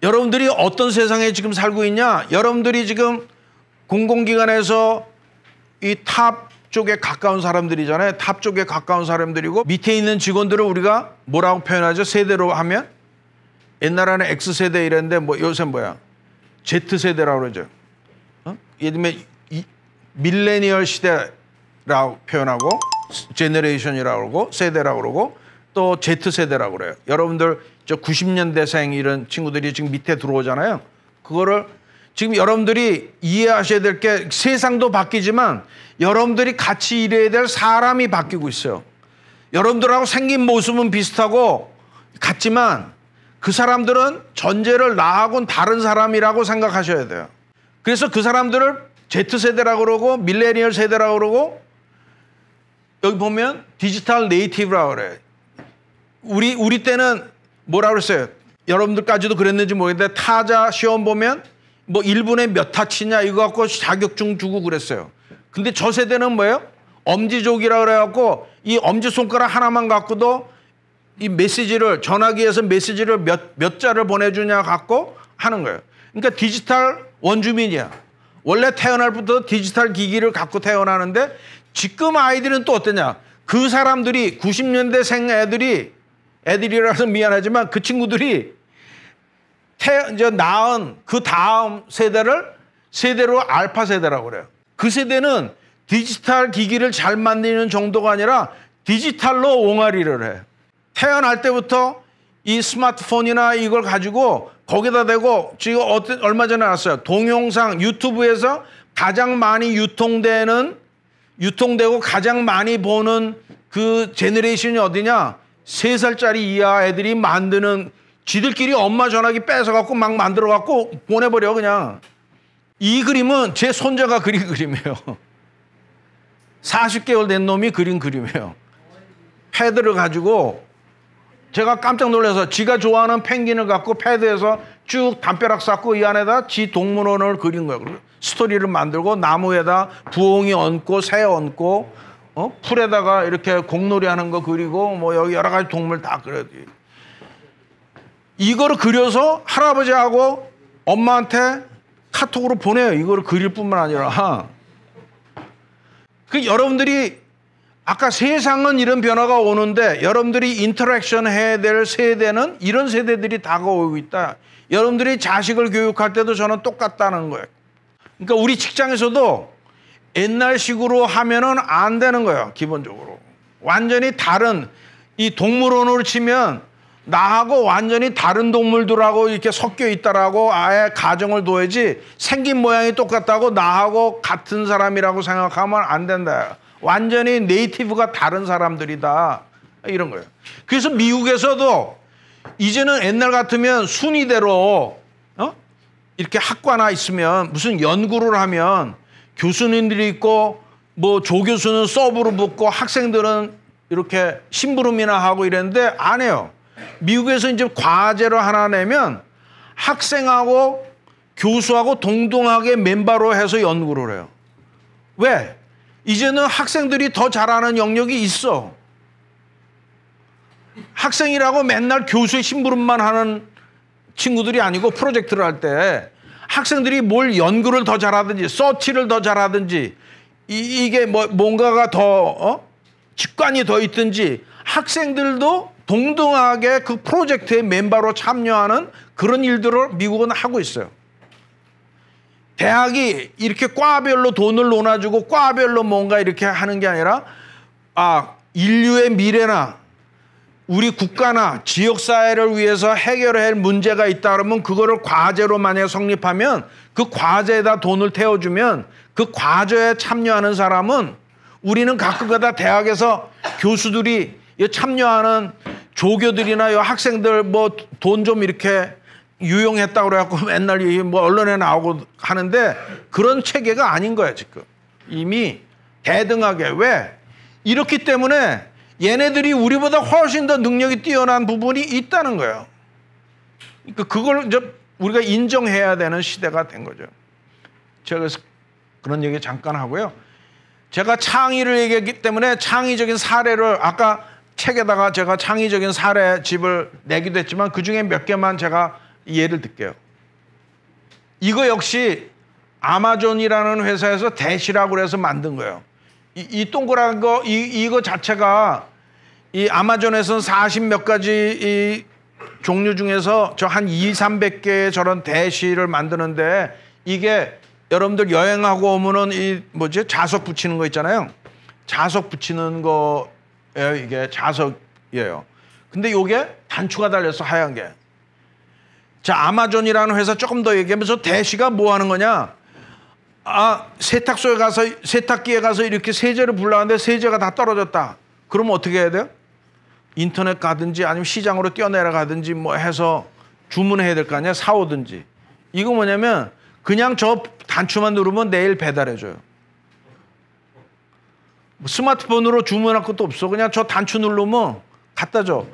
여러분들이 어떤 세상에 지금 살고 있냐? 여러분들이 지금 공공기관에서 이 탑 쪽에 가까운 사람들이잖아요. 탑 쪽에 가까운 사람들이고 밑에 있는 직원들을 우리가 뭐라고 표현하죠? 세대로 하면 옛날에는 X세대 이랬는데 뭐 요새 뭐야? Z세대라고 그러죠. 예를 들면 밀레니얼 시대라고 표현하고 제너레이션이라고 그러고 세대라고 그러고 또 Z세대라고 그래요. 여러분들 저 90년대생 이런 친구들이 지금 밑에 들어오잖아요. 그거를 지금 여러분들이 이해하셔야 될 게 세상도 바뀌지만 여러분들이 같이 일해야 될 사람이 바뀌고 있어요. 여러분들하고 생긴 모습은 비슷하고 같지만 그 사람들은 전제를 나하고는 다른 사람이라고 생각하셔야 돼요. 그래서 그 사람들을 Z세대라고 그러고 밀레니얼 세대라고 그러고 여기 보면 디지털 네이티브라고 그래요. 우리 때는 뭐라고 그랬어요? 여러분들까지도 그랬는지 모르겠는데 타자 시험 보면 뭐 1분에 몇 타치냐 이거 갖고 자격증 주고 그랬어요. 근데 저 세대는 뭐예요? 엄지족이라고 그래갖고 이 엄지손가락 하나만 갖고도 이 메시지를 전화기에서 메시지를 몇 자를 보내주냐 갖고 하는 거예요. 그러니까 디지털 원주민이야. 원래 태어날 부터 디지털 기기를 갖고 태어나는데 지금 아이들은 또 어떠냐? 그 사람들이 90년대생 애들이라서 미안하지만 그 친구들이 이제 낳은 그 다음 세대로 알파 세대라고 그래요. 그 세대는 디지털 기기를 잘 만드는 정도가 아니라 디지털로 옹알이를 해. 태어날 때부터 이 스마트폰이나 이걸 가지고 거기다 대고 지금 얼마 전에 나왔어요. 동영상 유튜브에서 가장 많이 유통되고 가장 많이 보는 그 제너레이션이 어디냐? 3살짜리 이하 애들이 만드는 지들끼리 엄마 전화기 뺏어갖고 막 만들어갖고 보내버려 그냥. 이 그림은 제 손자가 그린 그림이에요. 40개월 된 놈이 그린 그림이에요. 패드를 가지고 제가 깜짝 놀라서 지가 좋아하는 펭귄을 갖고 패드에서 쭉 담벼락 쌓고 이 안에다 지 동물원을 그린 거예요. 스토리를 만들고 나무에다 부엉이 얹고 새 얹고 풀에다가 이렇게 공놀이 하는 거 그리고 뭐 여기 여러 가지 동물 다 그려야 돼. 이거를 그려서 할아버지하고 엄마한테 카톡으로 보내요. 이거를 그릴 뿐만 아니라. 그 여러분들이 아까 세상은 이런 변화가 오는데 여러분들이 인터랙션 해야 될 세대는 이런 세대들이 다가오고 있다. 여러분들이 자식을 교육할 때도 저는 똑같다는 거예요. 그러니까 우리 직장에서도 옛날식으로 하면은 안 되는 거예요. 기본적으로. 완전히 다른 이 동물원으로 치면 나하고 완전히 다른 동물들하고 이렇게 섞여 있다라고 아예 가정을 둬야지 생긴 모양이 똑같다고 나하고 같은 사람이라고 생각하면 안 된다. 완전히 네이티브가 다른 사람들이다. 이런 거예요. 그래서 미국에서도 이제는 옛날 같으면 순위대로 이렇게 학과나 있으면 무슨 연구를 하면 교수님들이 있고 뭐 조교수는 서브로 붙고 학생들은 이렇게 심부름이나 하고 이랬는데 안 해요. 미국에서 이제 과제로 하나 내면 학생하고 교수하고 동등하게 멤버로 해서 연구를 해요. 왜? 이제는 학생들이 더 잘하는 영역이 있어. 학생이라고 맨날 교수의 심부름만 하는 친구들이 아니고 프로젝트를 할 때 학생들이 뭘 연구를 더 잘하든지 서치를 더 잘하든지 이게 뭔가가 더 직관이 더 있든지 학생들도 동등하게 그 프로젝트의 멤버로 참여하는 그런 일들을 미국은 하고 있어요. 대학이 이렇게 과별로 돈을 논아주고 과별로 뭔가 이렇게 하는 게 아니라 인류의 미래나 우리 국가나 지역사회를 위해서 해결해야 할 문제가 있다 그러면 그거를 과제로 만약에 성립하면 그 과제에다 돈을 태워주면 그 과제에 참여하는 사람은 우리는 가끔가다 대학에서 교수들이 참여하는 조교들이나 학생들 뭐 돈 좀 이렇게 유용했다고 그래갖고 맨날 뭐 언론에 나오고 하는데 그런 체계가 아닌 거야 지금. 이미 대등하게. 왜? 이렇기 때문에 얘네들이 우리보다 훨씬 더 능력이 뛰어난 부분이 있다는 거예요. 그러니까 그걸 이제 우리가 인정해야 되는 시대가 된 거죠. 제가 그래서 그런 얘기 잠깐 하고요. 제가 창의를 얘기했기 때문에 창의적인 사례를 아까 책에다가 제가 창의적인 사례 집을 내기도 했지만 그중에 몇 개만 제가 예를 들게요. 이거 역시 아마존이라는 회사에서 대시라고 해서 만든 거예요. 이 동그란 거, 이거 자체가 이 아마존에서는 40 몇 가지 이 종류 중에서 저 한 200~300개의 저런 대시를 만드는데, 이게 여러분들 여행하고 오면은 이 뭐지? 자석 붙이는 거 있잖아요. 자석 붙이는 거예요. 이게 자석이에요. 근데 요게 단추가 달려서 하얀 게. 자, 아마존이라는 회사 조금 더 얘기하면서 대시가 뭐 하는 거냐? 세탁소에 가서, 세탁기에 가서 이렇게 세제를 불렀는데 세제가 다 떨어졌다. 그러면 어떻게 해야 돼요? 인터넷 가든지 아니면 시장으로 뛰어내려가든지 뭐 해서 주문해야 될 거 아니야? 사오든지. 이거 뭐냐면 그냥 저 단추만 누르면 내일 배달해줘요. 스마트폰으로 주문할 것도 없어. 그냥 저 단추 누르면 갖다 줘.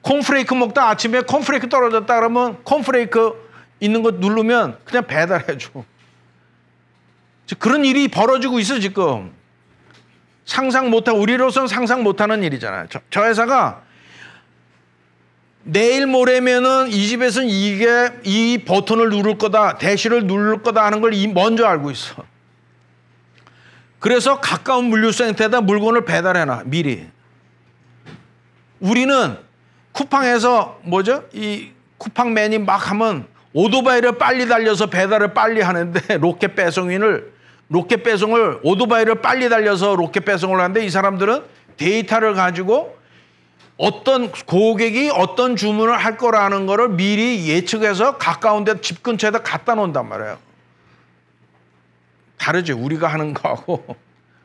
콘프레이크 먹다 아침에 콘프레이크 떨어졌다 그러면 콘프레이크 있는 거 누르면 그냥 배달해줘. 그런 일이 벌어지고 있어 지금. 상상 못하고, 우리로서는 상상 못하는 일이잖아요. 저 회사가 내일 모레면은 이 집에서는 이 버튼을 누를 거다, 대시를 누를 거다 하는 걸 먼저 알고 있어. 그래서 가까운 물류센터에다 물건을 배달해놔, 미리. 우리는 쿠팡에서 이 쿠팡맨이 막 하면 오토바이를 빨리 달려서 배달을 빨리 하는데, 로켓 배송을 오토바이를 빨리 달려서 로켓 배송을 하는데, 이 사람들은 데이터를 가지고 어떤 고객이 어떤 주문을 할 거라는 거를 미리 예측해서 가까운 데 집 근처에다 갖다 놓는단 말이에요. 다르죠, 우리가 하는 거하고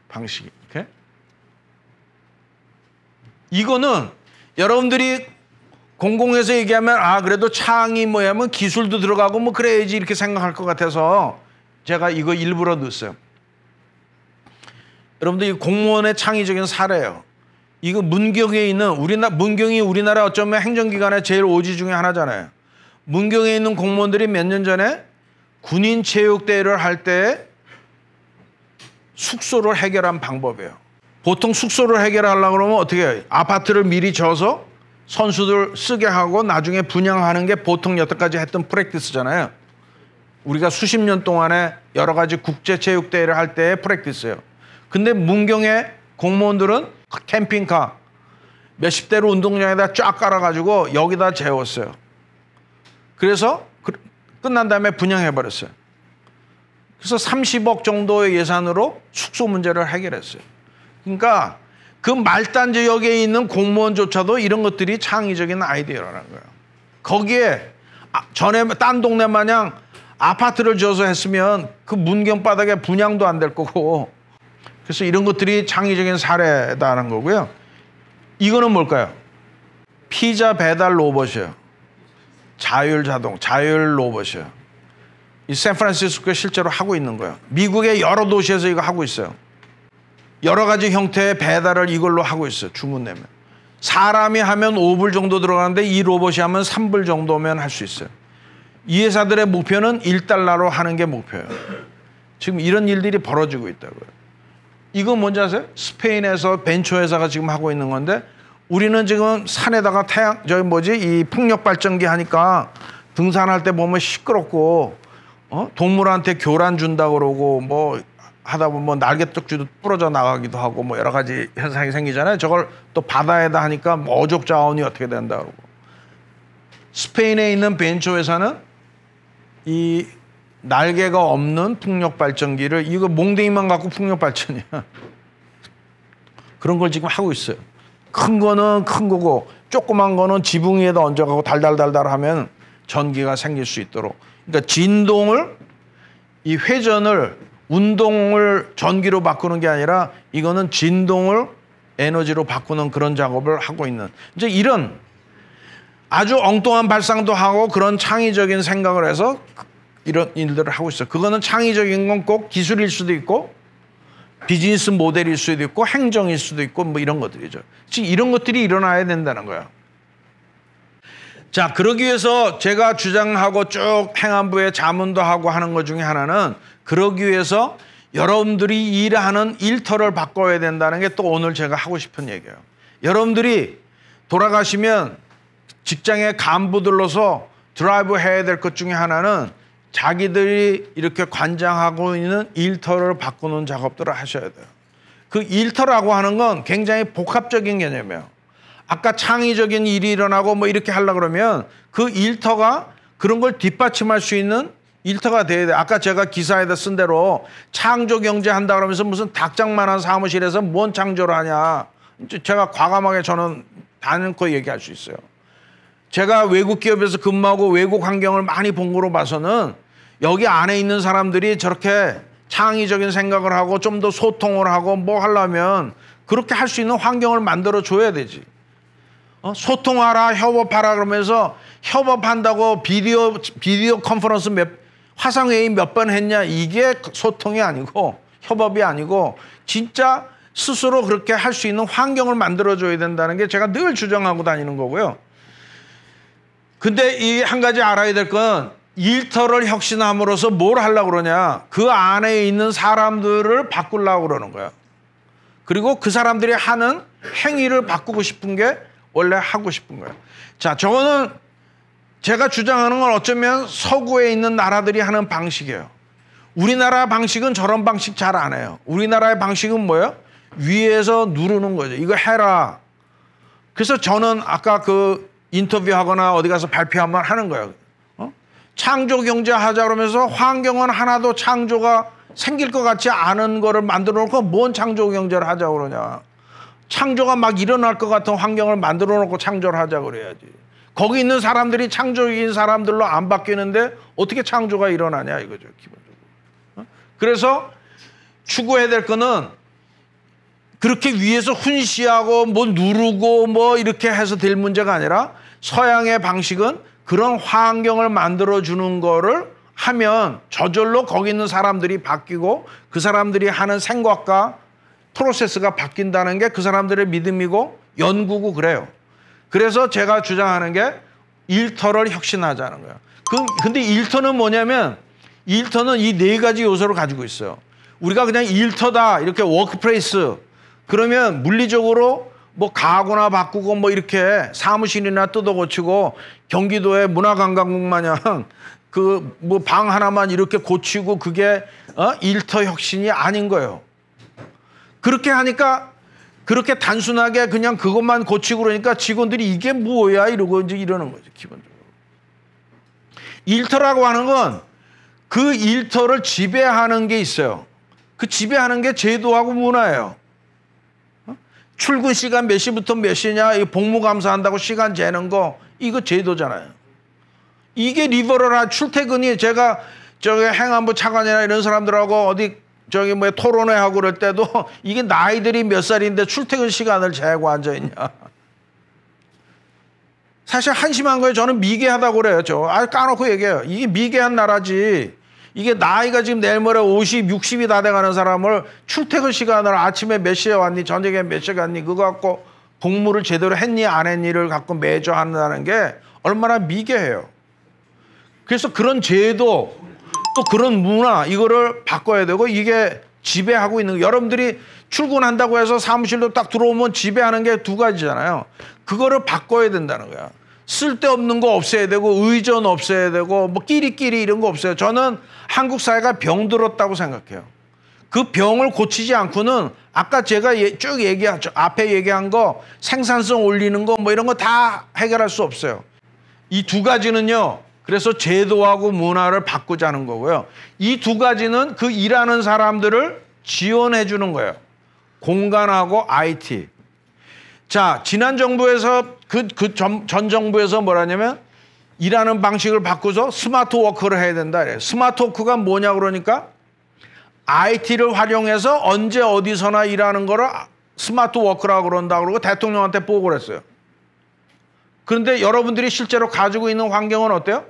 방식이. 이렇게? 이거는 여러분들이 공공에서 얘기하면 그래도 창이 뭐냐면 기술도 들어가고 뭐 그래야지 이렇게 생각할 것 같아서 제가 이거 일부러 넣었어요. 여러분들 이 공무원의 창의적인 사례예요. 이거 문경에 있는 문경이 우리나라 어쩌면 행정기관의 제일 오지 중에 하나잖아요. 문경에 있는 공무원들이 몇 년 전에 군인 체육대회를 할 때 숙소를 해결한 방법이에요. 보통 숙소를 해결하려고 그러면 어떻게 해요? 아파트를 미리 져서 선수들 쓰게 하고 나중에 분양하는 게 보통 여태까지 했던 프랙티스잖아요. 우리가 수십 년 동안에 여러 가지 국제체육대회를 할 때의 프랙티스예요. 근데 문경의 공무원들은 캠핑카 몇십 대로 운동장에다 쫙 깔아가지고 여기다 재웠어요. 그래서 끝난 다음에 분양해버렸어요. 그래서 30억 정도의 예산으로 숙소 문제를 해결했어요. 그러니까 그 말단 지역에 있는 공무원조차도 이런 것들이 창의적인 아이디어라는 거예요. 거기에 전에 딴 동네 마냥 아파트를 지어서 했으면 그 문경 바닥에 분양도 안 될 거고, 그래서 이런 것들이 창의적인 사례다는 거고요. 이거는 뭘까요? 피자 배달 로봇이에요. 자율 로봇이에요. 이 샌프란시스코에 실제로 하고 있는 거예요. 미국의 여러 도시에서 이거 하고 있어요. 여러 가지 형태의 배달을 이걸로 하고 있어요. 주문 내면. 사람이 하면 5불 정도 들어가는데 이 로봇이 하면 3불 정도면 할 수 있어요. 이 회사들의 목표는 1달러로 하는 게 목표예요. 지금 이런 일들이 벌어지고 있다고요. 이거 뭔지 아세요? 스페인에서 벤처회사가 지금 하고 있는 건데, 우리는 지금 산에다가 이 풍력 발전기 하니까 등산할 때 보면 시끄럽고, 동물한테 교란 준다 그러고 뭐 하다 보면 뭐 날개떡지도 부러져 나가기도 하고 뭐 여러 가지 현상이 생기잖아요. 저걸 또 바다에다 하니까 뭐 어족 자원이 어떻게 된다 그러고. 스페인에 있는 벤처 회사는 이 날개가 없는 풍력 발전기를, 이거 몽댕이만 갖고 풍력 발전이야. 그런 걸 지금 하고 있어요. 큰 거는 큰 거고 조그만 거는 지붕 위에다 얹어가고 달달달달 하면 전기가 생길 수 있도록. 그러니까 진동을, 이 회전을, 운동을 전기로 바꾸는 게 아니라 이거는 진동을 에너지로 바꾸는 그런 작업을 하고 있는, 이제 이런 아주 엉뚱한 발상도 하고 그런 창의적인 생각을 해서 이런 일들을 하고 있어요. 그거는 창의적인 건 꼭 기술일 수도 있고 비즈니스 모델일 수도 있고 행정일 수도 있고 뭐 이런 것들이죠. 즉 이런 것들이 일어나야 된다는 거예요. 자, 그러기 위해서 제가 주장하고 쭉 행안부에 자문도 하고 하는 것 중에 하나는, 그러기 위해서 여러분들이 일하는 일터를 바꿔야 된다는 게 또 오늘 제가 하고 싶은 얘기예요. 여러분들이 돌아가시면 직장의 간부들로서 드라이브 해야 될 것 중에 하나는 자기들이 이렇게 관장하고 있는 일터를 바꾸는 작업들을 하셔야 돼요. 그 일터라고 하는 건 굉장히 복합적인 개념이에요. 아까 창의적인 일이 일어나고 뭐 이렇게 하려고 그러면 그 일터가 그런 걸 뒷받침할 수 있는 일터가 돼야 돼요. 아까 제가 기사에다 쓴 대로 창조 경제 한다 그러면서 무슨 닭장만한 사무실에서 뭔 창조를 하냐. 제가 과감하게 저는 단연코 얘기할 수 있어요. 제가 외국 기업에서 근무하고 외국 환경을 많이 본 거로 봐서는 여기 안에 있는 사람들이 저렇게 창의적인 생각을 하고 좀 더 소통을 하고 뭐 하려면 그렇게 할 수 있는 환경을 만들어 줘야 되지. 소통하라, 협업하라 그러면서 협업한다고 비디오 컨퍼런스 화상회의 몇 번 했냐. 이게 소통이 아니고 협업이 아니고 진짜 스스로 그렇게 할 수 있는 환경을 만들어 줘야 된다는 게 제가 늘 주장하고 다니는 거고요. 근데 이 한 가지 알아야 될 건 일터를 혁신함으로써 뭘 하려고 그러냐. 그 안에 있는 사람들을 바꾸려고 그러는 거야. 그리고 그 사람들이 하는 행위를 바꾸고 싶은 게 원래 하고 싶은 거예요. 자, 저거는 제가 주장하는 건 어쩌면 서구에 있는 나라들이 하는 방식이에요. 우리나라 방식은 저런 방식 잘 안 해요. 우리나라의 방식은 뭐예요? 위에서 누르는 거죠. 이거 해라. 그래서 저는 아까 그 인터뷰하거나 어디 가서 발표하면 하는 거예요. 창조 경제 하자 그러면서 환경은 하나도 창조가 생길 것 같지 않은 거를 만들어 놓고 뭔 창조 경제를 하자고 그러냐. 창조가 막 일어날 것 같은 환경을 만들어 놓고 창조를 하자고 그래야지. 거기 있는 사람들이 창조적인 사람들로 안 바뀌는데 어떻게 창조가 일어나냐 이거죠, 기본적으로. 그래서 추구해야 될 거는 그렇게 위에서 훈시하고 뭐 누르고 뭐 이렇게 해서 될 문제가 아니라 서양의 방식은 그런 환경을 만들어주는 거를 하면 저절로 거기 있는 사람들이 바뀌고 그 사람들이 하는 생각과 프로세스가 바뀐다는 게 그 사람들의 믿음이고 연구고 그래요. 그래서 제가 주장하는 게 일터를 혁신하자는 거예요. 근데 일터는 뭐냐면 일터는 이 네 가지 요소를 가지고 있어요. 우리가 그냥 일터다 이렇게 워크플레이스 그러면 물리적으로 뭐 가구나 바꾸고 뭐 이렇게 사무실이나 뜯어 고치고 경기도의 문화관광국 마냥 그 뭐 방 하나만 이렇게 고치고 그게 일터 혁신이 아닌 거예요. 그렇게 하니까 그렇게 단순하게 그냥 그것만 고치고 그러니까 직원들이 이게 뭐야 이러고 이제 이러는 거죠, 기본적으로. 일터라고 하는 건 그 일터를 지배하는 게 있어요. 그 지배하는 게 제도하고 문화예요. 출근 시간 몇 시부터 몇 시냐, 복무감사한다고 시간 재는 거, 이거 제도잖아요. 이게 리버럴한 출퇴근이 제가 저기 행안부 차관이나 이런 사람들하고 어디 저기 뭐 토론회 하고 그럴 때도 이게 나이들이 몇 살인데 출퇴근 시간을 재고 앉아있냐. 사실 한심한 거예요. 저는 미개하다고 그래요. 까놓고 얘기해요. 이게 미개한 나라지. 이게 나이가 지금 내일 모레 50, 60이 다 돼가는 사람을 출퇴근 시간을 아침에 몇 시에 왔니, 저녁에 몇 시에 갔니, 그거 갖고 복무를 제대로 했니, 안 했니를 갖고 매주 한다는 게 얼마나 미개해요. 그래서 그런 제도, 또 그런 문화, 이거를 바꿔야 되고 이게 지배하고 있는 거예요. 여러분들이 출근한다고 해서 사무실로 딱 들어오면 지배하는 게 두 가지잖아요. 그거를 바꿔야 된다는 거야. 쓸데없는 거 없애야 되고 의존 없애야 되고 뭐 끼리끼리 이런 거 없어요. 저는 한국 사회가 병들었다고 생각해요. 그 병을 고치지 않고는 아까 제가 쭉 얘기하죠. 앞에 얘기한 거 생산성 올리는 거 뭐 이런 거 다 해결할 수 없어요. 이 두 가지는요. 그래서 제도하고 문화를 바꾸자는 거고요. 이 두 가지는 그 일하는 사람들을 지원해 주는 거예요. 공간하고 IT. 자, 지난 정부에서 전 정부에서 뭐라냐면 일하는 방식을 바꾸서 스마트 워크를 해야 된다. 스마트 워크가 뭐냐 그러니까 IT를 활용해서 언제 어디서나 일하는 거를 스마트 워크라고 그런다 그러고 대통령한테 보고를 했어요. 그런데 여러분들이 실제로 가지고 있는 환경은 어때요?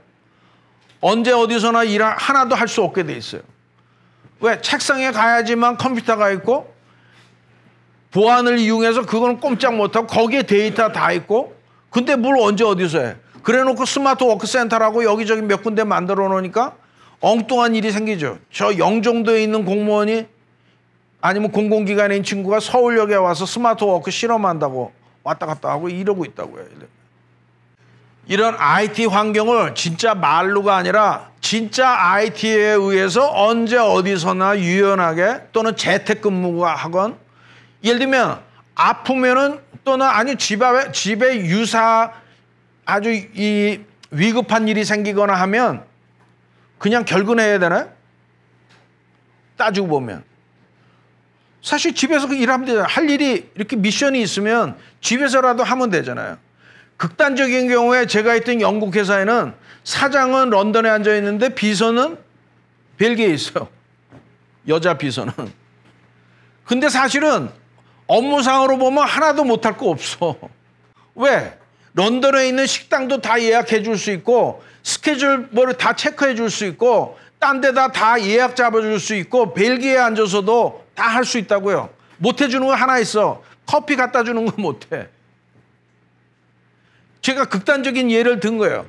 언제 어디서나 하나도 할 수 없게 돼 있어요. 왜? 책상에 가야지만 컴퓨터가 있고 보안을 이용해서 그거는 꼼짝 못하고 거기에 데이터 다 있고 근데 뭘 언제 어디서 해. 그래놓고 스마트 워크센터라고 여기저기 몇 군데 만들어 놓으니까 엉뚱한 일이 생기죠. 저 영종도에 있는 공무원이 아니면 공공기관에 있는 친구가 서울역에 와서 스마트 워크 실험한다고 왔다 갔다 하고 이러고 있다고요. 이런 IT 환경을 진짜 말로가 아니라 진짜 IT에 의해서 언제 어디서나 유연하게 또는 재택근무가 하건, 예를 들면 아프면은 또는 아니 집에 유사 아주 이 위급한 일이 생기거나 하면 그냥 결근해야 되나요? 따지고 보면 사실 집에서 일하면 되잖아요. 할 일이 이렇게 미션이 있으면 집에서라도 하면 되잖아요. 극단적인 경우에 제가 있던 영국 회사에는 사장은 런던에 앉아 있는데 비서는 벨기에에 있어요. 여자 비서는. 근데 사실은 업무상으로 보면 하나도 못할 거 없어. 왜? 런던에 있는 식당도 다 예약해 줄 수 있고 스케줄 뭐를 다 체크해 줄 수 있고 딴 데다 다 예약 잡아줄 수 있고 벨기에에 앉아서도 다 할 수 있다고요. 못 해주는 거 하나 있어. 커피 갖다 주는 거 못해. 제가 극단적인 예를 든 거예요.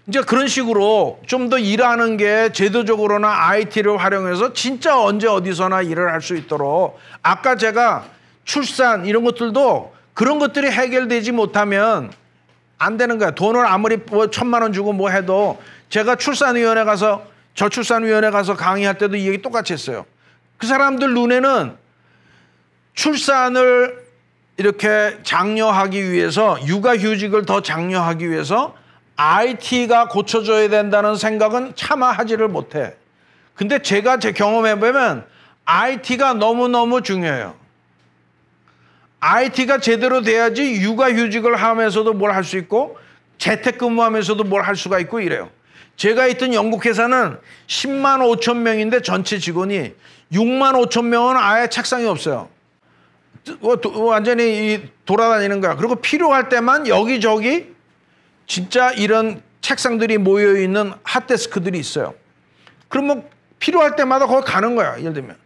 이제 그런 식으로 좀 더 일하는 게 제도적으로나 IT를 활용해서 진짜 언제 어디서나 일을 할 수 있도록, 아까 제가 출산 이런 것들도 그런 것들이 해결되지 못하면 안 되는 거야. 돈을 아무리 뭐 1,000만 원 주고 뭐 해도, 제가 출산위원회 가서 저출산위원회 가서 강의할 때도 이 얘기 똑같이 했어요. 그 사람들 눈에는 출산을 이렇게 장려하기 위해서, 육아휴직을 더 장려하기 위해서 IT가 고쳐줘야 된다는 생각은 차마 하지를 못해. 근데 제가 제 경험해보면 IT가 너무너무 중요해요. IT가 제대로 돼야지 육아휴직을 하면서도 뭘 할 수 있고 재택근무하면서도 뭘 할 수가 있고 이래요. 제가 있던 영국 회사는 10만 5천 명인데 전체 직원이 6만 5천 명은 아예 책상이 없어요. 완전히 돌아다니는 거야. 그리고 필요할 때만 여기저기 진짜 이런 책상들이 모여있는 핫데스크들이 있어요. 그러면 필요할 때마다 거기 가는 거야, 예를 들면.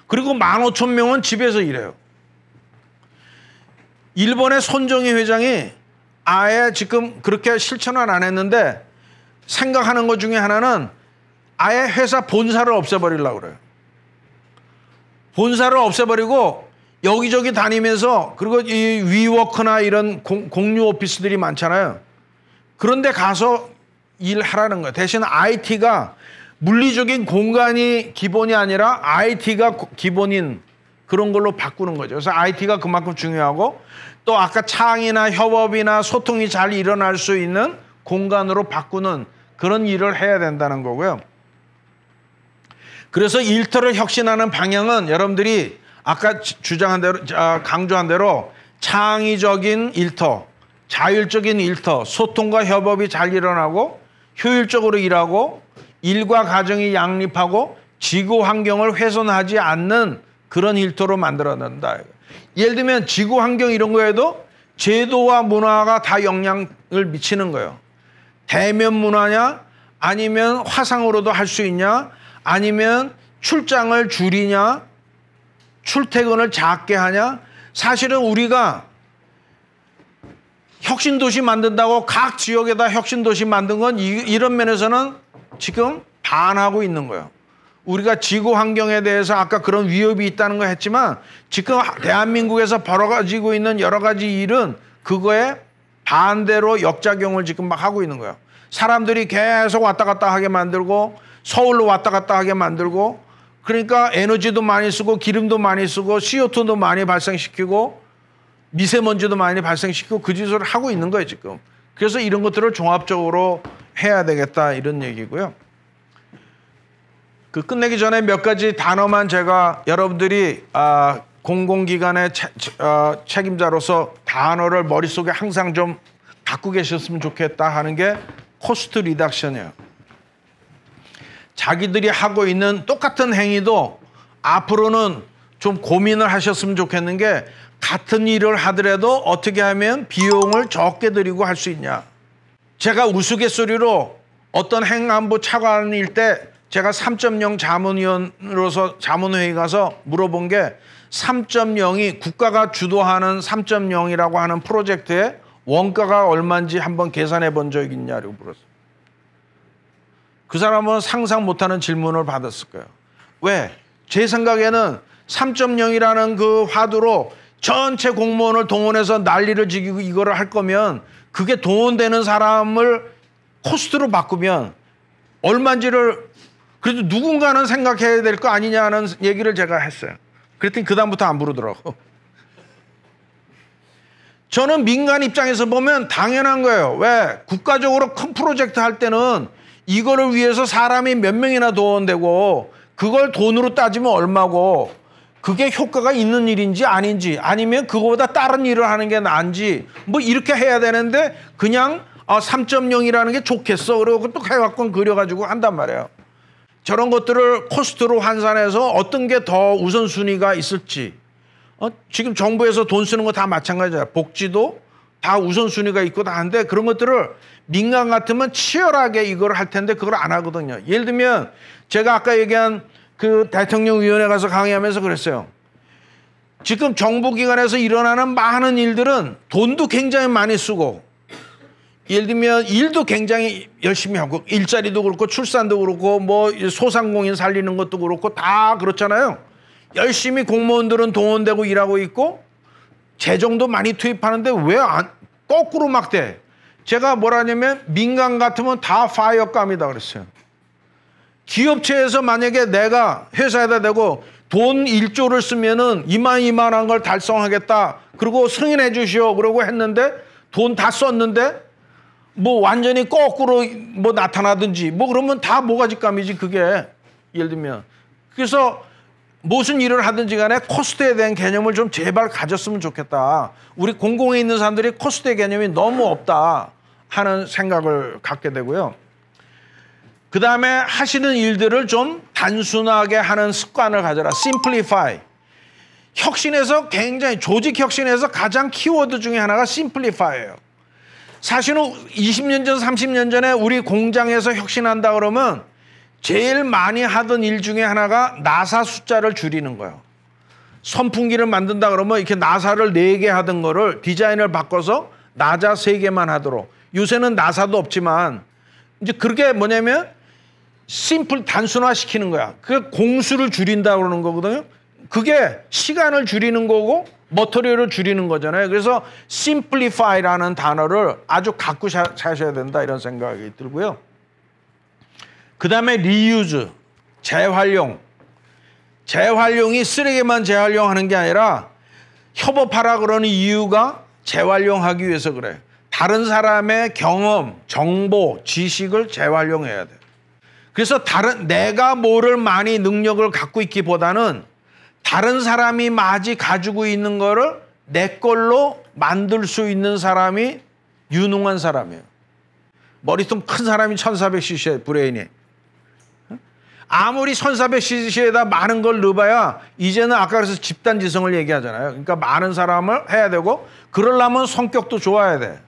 그리고 15,000명은 집에서 일해요. 일본의 손정희 회장이 아예 지금 그렇게 실천은 안 했는데 생각하는 것 중에 하나는 아예 회사 본사를 없애버리려고 그래요. 본사를 없애버리고 여기저기 다니면서, 그리고 이 위워크나 이런 공유 오피스들이 많잖아요. 그런데 가서 일하라는 거예요. 대신 IT가 물리적인 공간이 기본이 아니라 IT가 기본인 그런 걸로 바꾸는 거죠. 그래서 IT가 그만큼 중요하고, 또 아까 창의나 협업이나 소통이 잘 일어날 수 있는 공간으로 바꾸는 그런 일을 해야 된다는 거고요. 그래서 일터를 혁신하는 방향은 여러분들이 아까 주장한 대로, 강조한 대로 창의적인 일터, 자율적인 일터, 소통과 협업이 잘 일어나고 효율적으로 일하고 일과 가정이 양립하고 지구 환경을 훼손하지 않는 그런 일터로 만들어낸다. 예를 들면 지구 환경 이런 거에도 제도와 문화가 다 영향을 미치는 거예요. 대면 문화냐, 아니면 화상으로도 할 수 있냐, 아니면 출장을 줄이냐, 출퇴근을 작게 하냐. 사실은 우리가 혁신도시 만든다고 각 지역에다 혁신도시 만든 건 이런 면에서는 지금 반하고 있는 거예요. 우리가 지구 환경에 대해서 아까 그런 위협이 있다는 거 했지만 지금 대한민국에서 벌어지고 있는 여러 가지 일은 그거에 반대로 역작용을 지금 막 하고 있는 거예요. 사람들이 계속 왔다 갔다 하게 만들고 서울로 왔다 갔다 하게 만들고, 그러니까 에너지도 많이 쓰고 기름도 많이 쓰고 CO2도 많이 발생시키고 미세먼지도 많이 발생시키고 그 짓을 하고 있는 거예요 지금. 그래서 이런 것들을 종합적으로 해야 되겠다 이런 얘기고요. 그 끝내기 전에 몇 가지 단어만 제가 여러분들이 공공기관의 책임자로서 단어를 머릿속에 항상 좀 갖고 계셨으면 좋겠다 하는 게 코스트 리덕션이에요. 자기들이 하고 있는 똑같은 행위도 앞으로는 좀 고민을 하셨으면 좋겠는 게, 같은 일을 하더라도 어떻게 하면 비용을 적게 들이고 할 수 있냐. 제가 우스갯소리로 어떤 행안부 차관일 때 제가 3.0 자문위원으로서 자문회의 가서 물어본 게, 3.0이 국가가 주도하는 3.0이라고 하는 프로젝트의 원가가 얼마인지 한번 계산해 본 적 있냐고 물었어요. 그 사람은 상상 못하는 질문을 받았을 거예요. 왜? 제 생각에는 3.0이라는 그 화두로 전체 공무원을 동원해서 난리를 지기고 이거를 할 거면 그게 동원되는 사람을 코스트로 바꾸면 얼마인지를 그래도 누군가는 생각해야 될 거 아니냐는 얘기를 제가 했어요. 그랬더니 그다음부터 안 부르더라고. 저는 민간 입장에서 보면 당연한 거예요. 왜? 국가적으로 큰 프로젝트 할 때는 이거를 위해서 사람이 몇 명이나 동원되고 그걸 돈으로 따지면 얼마고 그게 효과가 있는 일인지 아닌지 아니면 그거보다 다른 일을 하는 게 나은지 뭐 이렇게 해야 되는데 그냥 3.0이라는 게 좋겠어. 그리고 또 해갖고 그려가지고 한단 말이에요. 저런 것들을 코스트로 환산해서 어떤 게 더 우선순위가 있을지 지금 정부에서 돈 쓰는 거 다 마찬가지야. 복지도 다 우선순위가 있고 다 한데 그런 것들을 민간 같으면 치열하게 이걸 할 텐데 그걸 안 하거든요. 예를 들면 제가 아까 얘기한 그 대통령위원회 가서 강의하면서 그랬어요. 지금 정부기관에서 일어나는 많은 일들은 돈도 굉장히 많이 쓰고 예를 들면 일도 굉장히 열심히 하고 일자리도 그렇고 출산도 그렇고 뭐 소상공인 살리는 것도 그렇고 다 그렇잖아요. 열심히 공무원들은 동원되고 일하고 있고 재정도 많이 투입하는데 왜 거꾸로 막 돼? 제가 뭐라냐면 민간 같으면 다 파이어감이다 그랬어요. 기업체에서 만약에 내가 회사에다 대고 돈 1조를 쓰면은 이만한 걸 달성하겠다. 그리고 승인해 주시오. 그러고 했는데 돈 다 썼는데 뭐 완전히 거꾸로 뭐 나타나든지 뭐 그러면 다 모가지감이지 그게. 예를 들면. 그래서 무슨 일을 하든지 간에 코스트에 대한 개념을 좀 제발 가졌으면 좋겠다. 우리 공공에 있는 사람들이 코스트의 개념이 너무 없다 하는 생각을 갖게 되고요. 그 다음에 하시는 일들을 좀 단순하게 하는 습관을 가져라. Simplify. 혁신에서 굉장히 조직 혁신에서 가장 키워드 중에 하나가 Simplify예요. 사실은 20년 전, 30년 전에 우리 공장에서 혁신한다 그러면 제일 많이 하던 일 중에 하나가 나사 숫자를 줄이는 거예요. 선풍기를 만든다 그러면 이렇게 나사를 4개 하던 거를 디자인을 바꿔서 나사 3개만 하도록. 요새는 나사도 없지만 이제 그게 뭐냐면 단순화시키는 거야. 그 공수를 줄인다 그러는 거거든요. 그게 시간을 줄이는 거고 머터리얼을 줄이는 거잖아요. 그래서 simplify라는 단어를 아주 갖고 사셔야 된다 이런 생각이 들고요. 그 다음에 reuse, 재활용. 재활용이 쓰레기만 재활용하는 게 아니라 협업하라 그러는 이유가 재활용하기 위해서 그래. 다른 사람의 경험, 정보, 지식을 재활용해야 돼. 그래서 내가 뭐를 많이 능력을 갖고 있기보다는 다른 사람이 마치 가지고 있는 거를 내 걸로 만들 수 있는 사람이 유능한 사람이에요. 머리통 큰 사람이 1400cc의 브레인이. 아무리 1400cc에다 많은 걸 넣어봐야 이제는 아까 그래서 집단지성을 얘기하잖아요. 그러니까 많은 사람을 해야 되고 그러려면 성격도 좋아야 돼.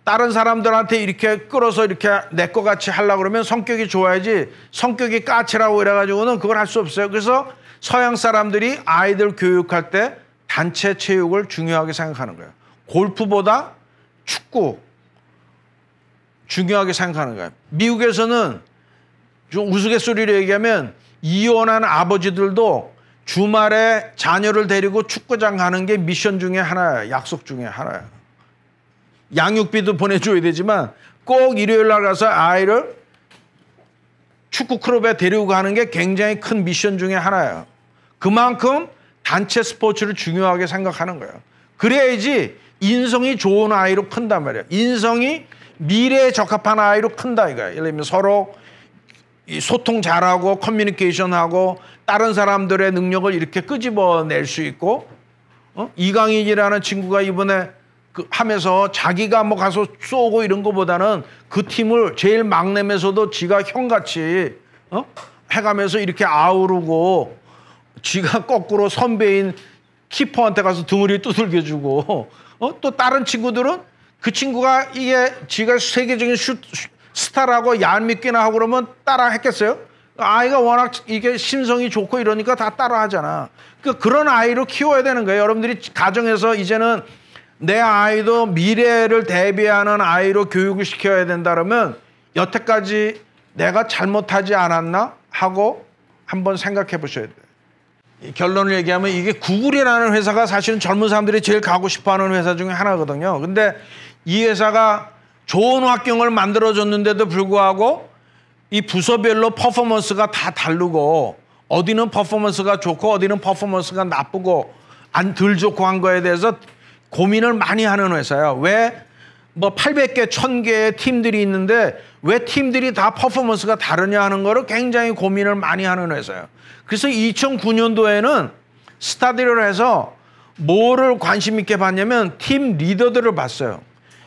다른 사람들한테 이렇게 끌어서 이렇게 내 거 같이 하려고 그러면 성격이 좋아야지 성격이 까칠하고 이래가지고는 그걸 할 수 없어요. 그래서 서양 사람들이 아이들 교육할 때 단체 체육을 중요하게 생각하는 거예요. 골프보다 축구 중요하게 생각하는 거예요. 미국에서는 좀 우스갯소리로 얘기하면 이혼한 아버지들도 주말에 자녀를 데리고 축구장 가는 게 미션 중에 하나예요. 약속 중에 하나예요. 양육비도 보내줘야 되지만 꼭 일요일 날 가서 아이를 축구 클럽에 데리고 가는 게 굉장히 큰 미션 중에 하나예요. 그만큼 단체 스포츠를 중요하게 생각하는 거예요. 그래야지 인성이 좋은 아이로 큰단 말이에요. 인성이 미래에 적합한 아이로 큰다 이거예요. 예를 들면 서로 소통 잘하고 커뮤니케이션하고 다른 사람들의 능력을 이렇게 끄집어낼 수 있고 이강인이라는 친구가 이번에 하면서 자기가 뭐 가서 쏘고 이런 거보다는 그 팀을 제일 막내면서도 지가 형같이 해가면서 이렇게 아우르고 지가 거꾸로 선배인 키퍼한테 가서 등을 두들겨주고 또 다른 친구들은 그 친구가 이게 지가 세계적인 스타라고 얄밉게나 하고 그러면 따라 했겠어요? 아이가 워낙 이게 심성이 좋고 이러니까 다 따라 하잖아. 그런 아이로 키워야 되는 거예요. 여러분들이 가정에서 이제는 내 아이도 미래를 대비하는 아이로 교육을 시켜야 된다 그러면 여태까지 내가 잘못하지 않았나 하고 한번 생각해 보셔야 돼요. 결론을 얘기하면 이게 구글이라는 회사가 사실은 젊은 사람들이 제일 가고 싶어하는 회사 중에 하나거든요. 근데 이 회사가 좋은 환경을 만들어줬는데도 불구하고 이 부서별로 퍼포먼스가 다 다르고 어디는 퍼포먼스가 좋고 어디는 퍼포먼스가 나쁘고 덜 좋고 한 거에 대해서 고민을 많이 하는 회사야. 왜 뭐 800개, 1000개의 팀들이 있는데 왜 팀들이 다 퍼포먼스가 다르냐 하는 거를 굉장히 고민을 많이 하는 회사예요. 그래서 2009년도에는 스타디를 해서 뭐를 관심 있게 봤냐면 팀 리더들을 봤어요.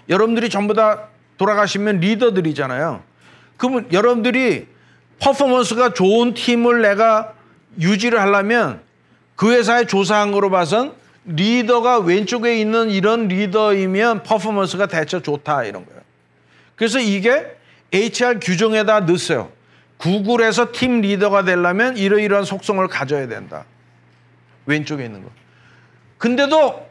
여러분들이 전부 다 돌아가시면 리더들이잖아요. 그러면 여러분들이 퍼포먼스가 좋은 팀을 내가 유지를 하려면 그 회사에 조사한 거로 봐선 리더가 왼쪽에 있는 이런 리더이면 퍼포먼스가 대체 좋다 이런 거예요. 그래서 이게 HR 규정에다 넣었어요. 구글에서 팀 리더가 되려면 이러이러한 속성을 가져야 된다. 왼쪽에 있는 거. 근데도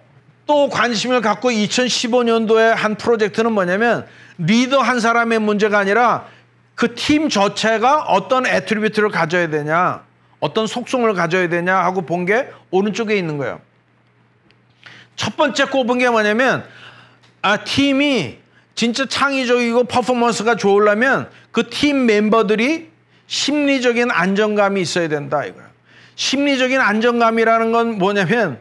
또 관심을 갖고 2015년도에 한 프로젝트는 뭐냐면 리더 한 사람의 문제가 아니라 그 팀 전체가 어떤 애트리뷰트를 가져야 되냐, 어떤 속성을 가져야 되냐 하고 본 게 오른쪽에 있는 거예요. 첫 번째 꼽은 게 뭐냐면 팀이 진짜 창의적이고 퍼포먼스가 좋으려면 그 팀 멤버들이 심리적인 안정감이 있어야 된다 이거예요. 심리적인 안정감이라는 건 뭐냐면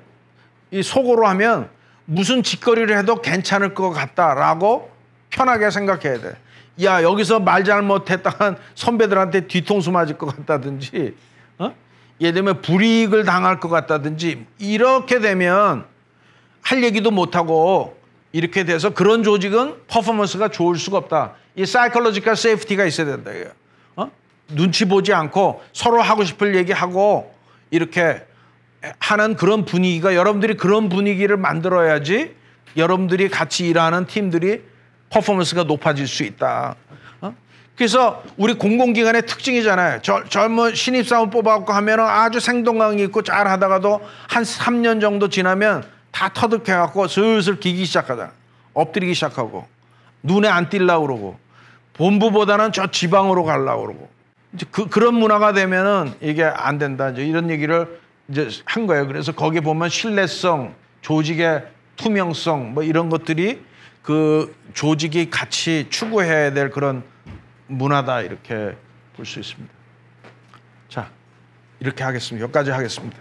이 속어로 하면 무슨 짓거리를 해도 괜찮을 것 같다라고 편하게 생각해야 돼. 야, 여기서 말 잘못했다간 선배들한테 뒤통수 맞을 것 같다든지 예를 들면 불이익을 당할 것 같다든지 이렇게 되면 할 얘기도 못하고 이렇게 돼서 그런 조직은 퍼포먼스가 좋을 수가 없다. 이 사이콜로지컬 세이프티가 있어야 된다. 눈치 보지 않고 서로 하고 싶을 얘기하고 이렇게 하는 그런 분위기가 여러분들이 그런 분위기를 만들어야지 여러분들이 같이 일하는 팀들이 퍼포먼스가 높아질 수 있다. 그래서 우리 공공기관의 특징이잖아요. 젊은 신입사원 뽑아갖고 하면은 아주 생동감이 있고 잘 하다가도 한 3년 정도 지나면 다 터득해갖고 슬슬 기기 시작하잖아. 엎드리기 시작하고 눈에 안 띄려고 그러고 본부보다는 저 지방으로 가려고 그러고 이제 그런 문화가 되면은 이게 안 된다. 이제 이런 얘기를 이제 한 거예요. 그래서 거기 보면 신뢰성, 조직의 투명성 뭐 이런 것들이 그 조직이 같이 추구해야 될 그런 문화다 이렇게 볼 수 있습니다. 자, 이렇게 하겠습니다. 여기까지 하겠습니다.